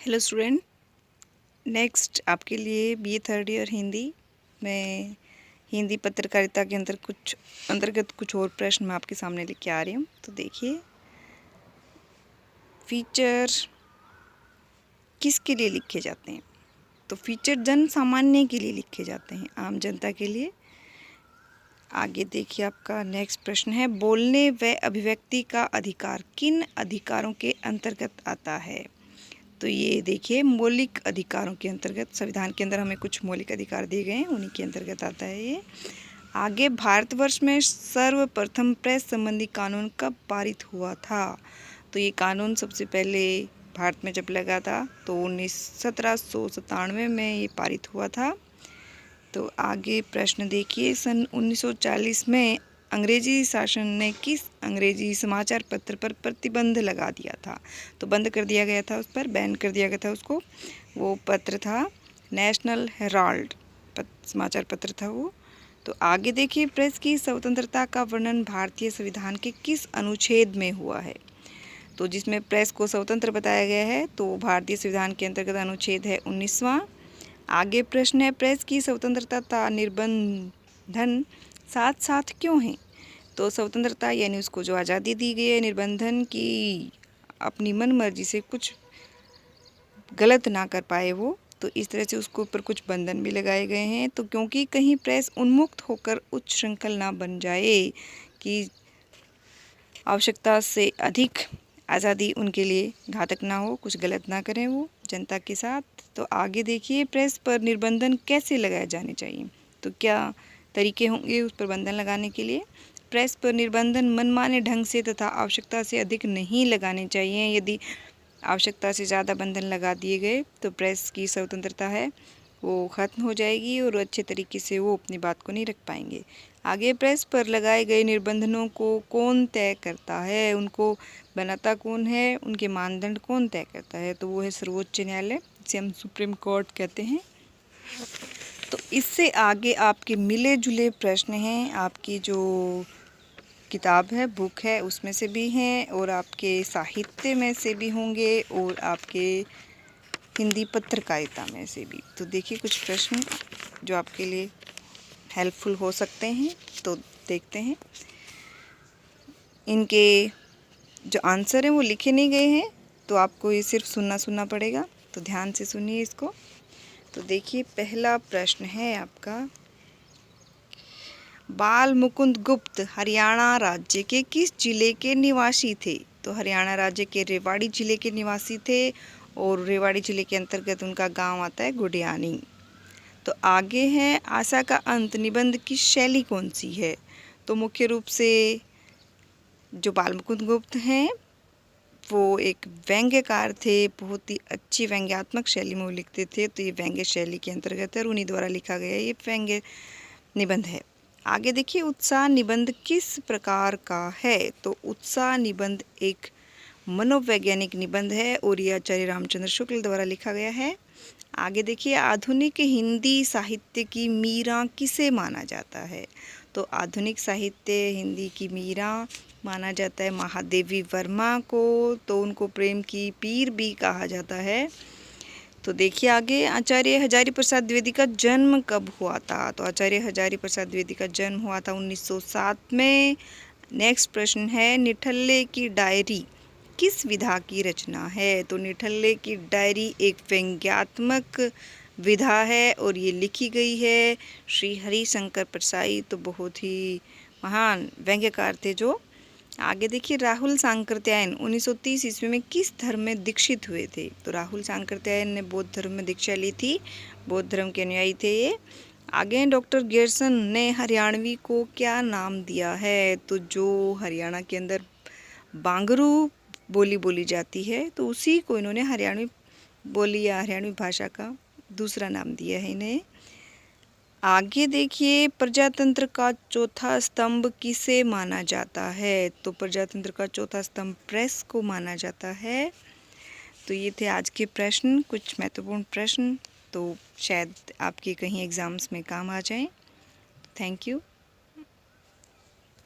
Hello student, next आपके लिए BA third year Hindi में हिंदी पत्रकारिता के अंतर्गत कुछ और प्रश्न मैं आपके सामने लेके आ रही हूँ। तो देखिए, फीचर किसके लिए लिखे जाते हैं? तो फीचर जन सामान्य के लिए लिखे जाते हैं, आम जनता के लिए। आगे देखिए, आपका नेक्स्ट प्रश्न है, बोलने व अभिव्यक्ति का अधिकार किन अधिकारों के अंतर्गत आता है? तो ये देखिए, मौलिक अधिकारों के अंतर्गत, संविधान के अंदर हमें कुछ मौलिक अधिकार दिए गए हैं, उन्हीं के अंतर्गत आता है ये। आगे, भारतवर्ष में सर्वप्रथम प्रेस संबंधी कानून कब पारित हुआ था? तो ये कानून सबसे पहले भारत में जब लगा था तो 1797 में ये पारित हुआ था। तो आगे प्रश्न देखिए, सन 1940 में अंग्रेजी शासन ने किस अंग्रेजी समाचार पत्र पर प्रतिबंध लगा दिया था? तो बंद कर दिया गया था, उस पर बैन कर दिया गया था उसको। वो पत्र था नेशनल हेराल्ड समाचार पत्र था वो। तो आगे देखिए, प्रेस की स्वतंत्रता का वर्णन भारतीय संविधान के किस अनुच्छेद में हुआ है? तो जिसमें प्रेस को स्वतंत्र बताया गया है तो भारतीय संविधान के अंतर्गत अनुच्छेद है 19वां। आगे प्रश्न है, प्रेस की स्वतंत्रता तथा निर्बंधन साथ साथ क्यों है? तो स्वतंत्रता यानी उसको जो आज़ादी दी गई है, निर्बंधन की अपनी मन मर्जी से कुछ गलत ना कर पाए वो, तो इस तरह से उसके ऊपर कुछ बंधन भी लगाए गए हैं। तो क्योंकि कहीं प्रेस उन्मुक्त होकर उच्च श्रृंखल ना बन जाए कि आवश्यकता से अधिक आज़ादी उनके लिए घातक ना हो, कुछ गलत ना करें वो जनता के साथ। तो आगे देखिए, प्रेस पर निर्बंधन कैसे लगाए जाने चाहिए? तो क्या तरीके होंगे उस पर बंधन लगाने के लिए? प्रेस पर निर्बंधन मनमाने ढंग से तथा आवश्यकता से अधिक नहीं लगाने चाहिए। यदि आवश्यकता से ज़्यादा बंधन लगा दिए गए तो प्रेस की स्वतंत्रता है वो ख़त्म हो जाएगी और अच्छे तरीके से वो अपनी बात को नहीं रख पाएंगे। आगे, प्रेस पर लगाए गए निर्बंधनों को कौन तय करता है? उनको बनाता कौन है? उनके मानदंड कौन तय करता है? तो वो है सर्वोच्च न्यायालय, जिसे हम सुप्रीम कोर्ट कहते हैं। तो इससे आगे आपके मिले जुले प्रश्न हैं, आपकी जो किताब है, बुक है, उसमें से भी हैं और आपके साहित्य में से भी होंगे और आपके हिंदी पत्रकारिता में से भी। तो देखिए, कुछ प्रश्न जो आपके लिए हेल्पफुल हो सकते हैं, तो देखते हैं। इनके जो आंसर हैं वो लिखे नहीं गए हैं, तो आपको ये सिर्फ सुनना पड़ेगा, तो ध्यान से सुनिए इसको। तो देखिए, पहला प्रश्न है आपका, बाल मुकुंद गुप्त हरियाणा राज्य के किस जिले के निवासी थे? तो हरियाणा राज्य के रेवाड़ी जिले के निवासी थे और रेवाड़ी जिले के अंतर्गत उनका गांव आता है गुडियानी। तो आगे है, आशा का अंत निबंध की शैली कौन सी है? तो मुख्य रूप से जो बाल मुकुंद गुप्त हैं वो एक व्यंग्यकार थे, बहुत ही अच्छी व्यंग्यात्मक शैली में वो लिखते थे। तो ये व्यंग्य शैली के अंतर्गत है और उन्हीं द्वारा लिखा गया ये व्यंग्य निबंध है। आगे देखिए, उत्साह निबंध किस प्रकार का है? तो उत्साह निबंध एक मनोवैज्ञानिक निबंध है और ये आचार्य रामचंद्र शुक्ल द्वारा लिखा गया है। आगे देखिए, आधुनिक हिंदी साहित्य की मीरा किसे माना जाता है? तो आधुनिक साहित्य हिंदी की मीरा माना जाता है महादेवी वर्मा को, तो उनको प्रेम की पीर भी कहा जाता है। तो देखिए आगे, आचार्य हजारी प्रसाद द्विवेदी का जन्म कब हुआ था? तो आचार्य हजारी प्रसाद द्विवेदी का जन्म हुआ था 1907 में। नेक्स्ट प्रश्न है, निठल्ले की डायरी किस विधा की रचना है? तो निठल्ले की डायरी एक व्यंग्यात्मक विधा है और ये लिखी गई है श्री हरिशंकर परसाई, तो बहुत ही महान व्यंग्यकार थे जो। आगे देखिए, राहुल सांकृत्यायन 1930 ईस्वी में किस धर्म में दीक्षित हुए थे? तो राहुल सांकृत्यायन ने बौद्ध धर्म में दीक्षा ली थी, बौद्ध धर्म के अनुयायी थे ये। आगे, डॉक्टर ग्यरसन ने हरियाणवी को क्या नाम दिया है? तो जो हरियाणा के अंदर बांगरू बोली बोली जाती है तो उसी को इन्होंने हरियाणवी बोली या हरियाणवी भाषा का दूसरा नाम दिया है इन्हें। आगे देखिए, प्रजातंत्र का चौथा स्तंभ किसे माना जाता है? तो प्रजातंत्र का चौथा स्तंभ प्रेस को माना जाता है। तो ये थे आज के प्रश्न, कुछ महत्वपूर्ण प्रश्न, तो शायद आपके कहीं एग्ज़ाम्स में काम आ जाएं। Thank you.